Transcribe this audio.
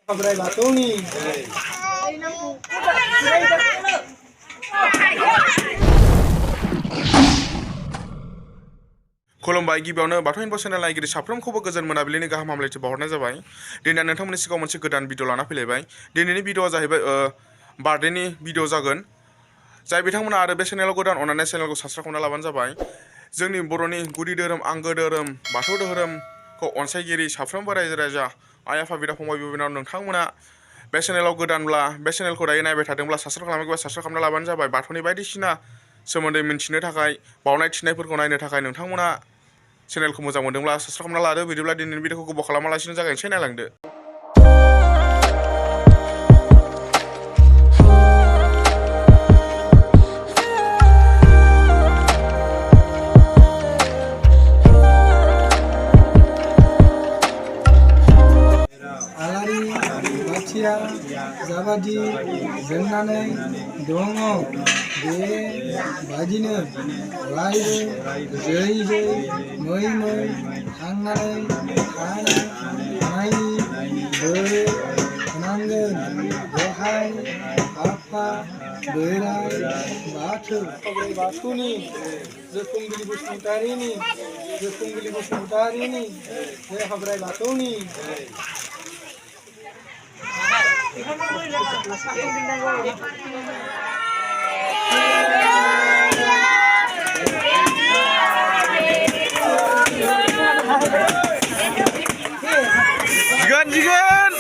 Kabrai Batoni. खुलुमबाय गिबियावनो बाथौ info channel नायगिरि साफ्रोमखौबो गोजोन मोनाबिलिनि गाहाम हामलायथि बावहरनाय जाबाय। दिनै आं नोंथांमोननि सिगाङाव मोनसे गोदान भिडिअ लाना फैलायबाय। दिनैनि भिडिअआ जाहैबाय बार्थडेनि भिडिअ जागोन। जाय बिथांमोना आरो बे चेनेलाव गोदान अननानै चेनेलखौ साबस्क्राइब खालामना लाबानो जाबाय। जोंनि बर'नि गुदि धोरोम आंगो धोरोम बाथौ धोरोमखौ अनसायगिरि साफ्रोमबो रायजो राजा आइ आफा बिदा फंबाय बिनानाव नोंथांमोना बे चेनेलाव गोदानब्ला बे चेनेलखौ दायो नायबाय थादोंब्ला साबस्क्राइब खालामाखैबा साबस्क्राइब खालामना लाबानो जाबाय। बाथौनि बायदिसिना सोमोन्दै मिन्थिनो थाखाय बावनाय थिनायफोरखौ नायनो थाखाय नोंथांमोना चेनेलखौ मोजां मोनदोंब्ला साबस्क्राइब खालामना लादो। बिदिब्ला दिनैनि भिडिअखौ गोबाव खालामालासिनो जागायनोसै, नायलांदो। Alari baथिया जाबादि जोंनानै दङ बेबादिनो अरायबो जै जै मै मै थांनानै थानो हानायनि बोर होनांगोन। बेहाय आफा बोराइ बाथौ kabrai Batoni, Jokunggili Busmutariनि, Jokunggili Busmutariनि, kabrai Batoni. Jigan.